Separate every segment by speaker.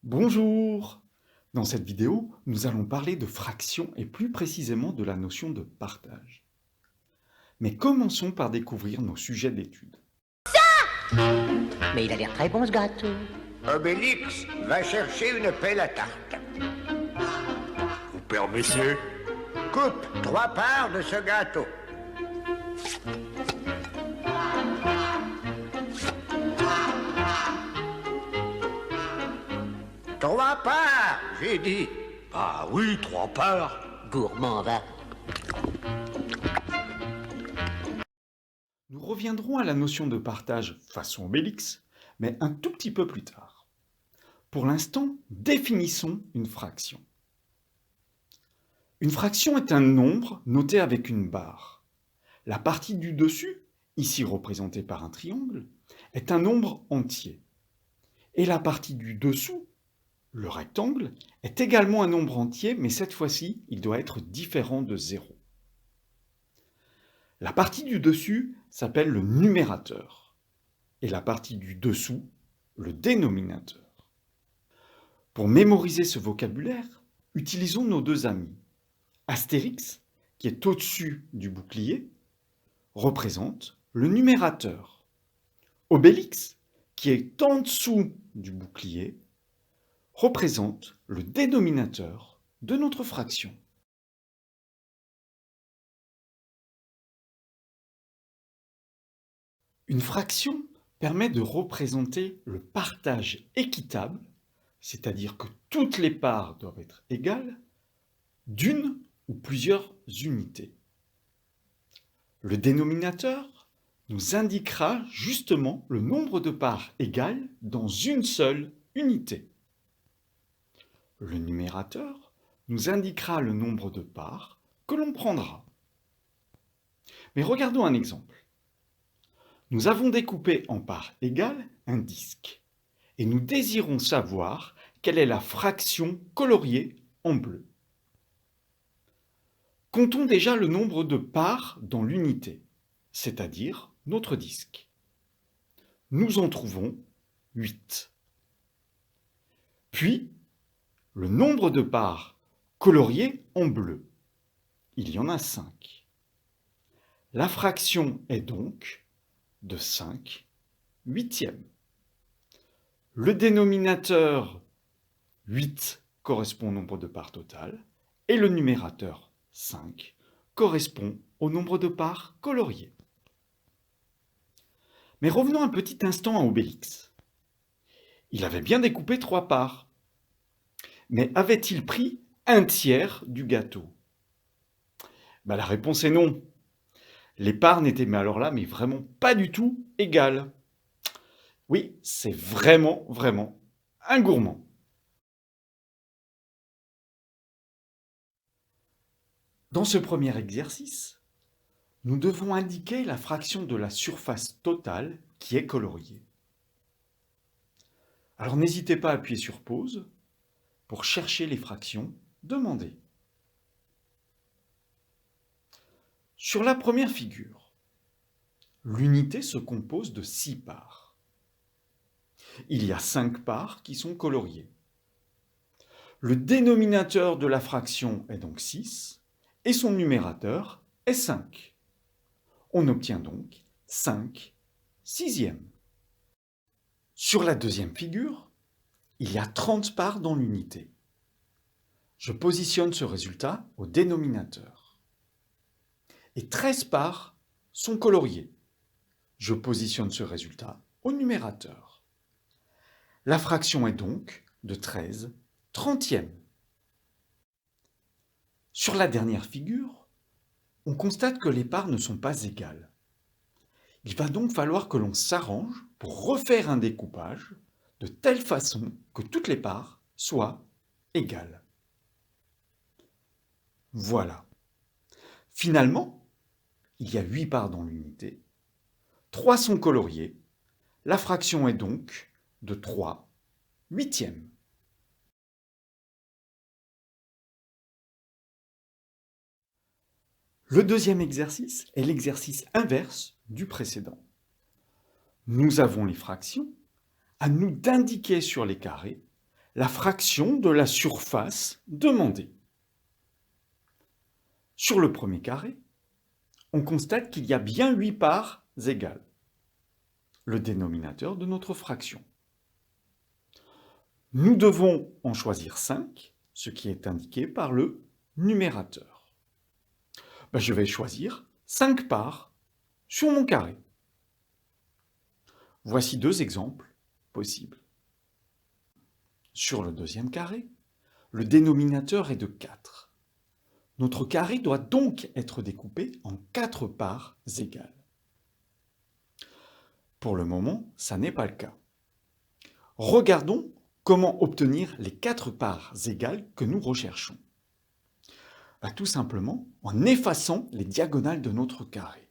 Speaker 1: Bonjour! Dans cette vidéo, nous allons parler de fractions et plus précisément de la notion de partage. Mais commençons par découvrir nos sujets d'étude.
Speaker 2: Mais il a l'air très bon ce gâteau.
Speaker 3: Obélix, va chercher une pelle à tarte.
Speaker 4: Vous permettez?
Speaker 3: Coupe 3 parts de ce gâteau. Trois parts, j'ai dit.
Speaker 4: Ah oui, 3 parts.
Speaker 2: Gourmand, va.
Speaker 1: Nous reviendrons à la notion de partage façon Obélix, mais un tout petit peu plus tard. Pour l'instant, définissons une fraction. Une fraction est un nombre noté avec une barre. La partie du dessus, ici représentée par un triangle, est un nombre entier. Et la partie du dessous, le rectangle, est également un nombre entier, mais cette fois-ci, il doit être différent de 0. La partie du dessus s'appelle le numérateur et la partie du dessous, le dénominateur. Pour mémoriser ce vocabulaire, utilisons nos deux amis. Astérix, qui est au-dessus du bouclier, représente le numérateur. Obélix, qui est en dessous du bouclier, représente le dénominateur de notre fraction. Une fraction permet de représenter le partage équitable, c'est-à-dire que toutes les parts doivent être égales, d'une ou plusieurs unités. Le dénominateur nous indiquera justement le nombre de parts égales dans une seule unité. Le numérateur nous indiquera le nombre de parts que l'on prendra. Mais regardons un exemple. Nous avons découpé en parts égales un disque et nous désirons savoir quelle est la fraction coloriée en bleu. Comptons déjà le nombre de parts dans l'unité, c'est-à-dire notre disque. Nous en trouvons 8. Puis, le nombre de parts coloriées en bleu. Il y en a 5. La fraction est donc de 5 huitièmes. Le dénominateur 8 correspond au nombre de parts totales et le numérateur 5 correspond au nombre de parts coloriées. Mais revenons un petit instant à Obélix. Il avait bien découpé 3 parts. Mais avait-il pris un tiers du gâteau? La réponse est non. Les parts n'étaient mais vraiment pas du tout égales. Oui, c'est vraiment un gourmand. Dans ce premier exercice, nous devons indiquer la fraction de la surface totale qui est coloriée. Alors n'hésitez pas à appuyer sur pause pour chercher les fractions demandées. Sur la première figure, l'unité se compose de 6 parts. Il y a 5 parts qui sont coloriées. Le dénominateur de la fraction est donc 6 et son numérateur est 5. On obtient donc 5 sixièmes. Sur la deuxième figure, il y a 30 parts dans l'unité. Je positionne ce résultat au dénominateur. Et 13 parts sont coloriées. Je positionne ce résultat au numérateur. La fraction est donc de 13 trentièmes. Sur la dernière figure, on constate que les parts ne sont pas égales. Il va donc falloir que l'on s'arrange pour refaire un découpage de telle façon que toutes les parts soient égales. Voilà. Finalement, il y a 8 parts dans l'unité, 3 sont coloriées, la fraction est donc de 3 huitièmes. Le deuxième exercice est l'exercice inverse du précédent. Nous avons les fractions, à nous d'indiquer sur les carrés la fraction de la surface demandée. Sur le premier carré, on constate qu'il y a bien 8 parts égales, le dénominateur de notre fraction. Nous devons en choisir 5, ce qui est indiqué par le numérateur. Je vais choisir 5 parts sur mon carré. Voici 2 exemples possibles. Sur le deuxième carré, le dénominateur est de 4. Notre carré doit donc être découpé en 4 parts égales. Pour le moment, ça n'est pas le cas. Regardons comment obtenir les 4 parts égales que nous recherchons. Tout simplement en effaçant les diagonales de notre carré.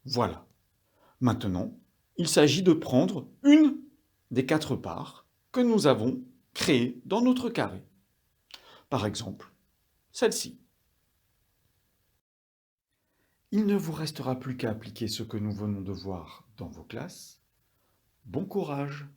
Speaker 1: Voilà. Maintenant, il s'agit de prendre une des 4 parts que nous avons créées dans notre carré. Par exemple, celle-ci. Il ne vous restera plus qu'à appliquer ce que nous venons de voir dans vos classes. Bon courage!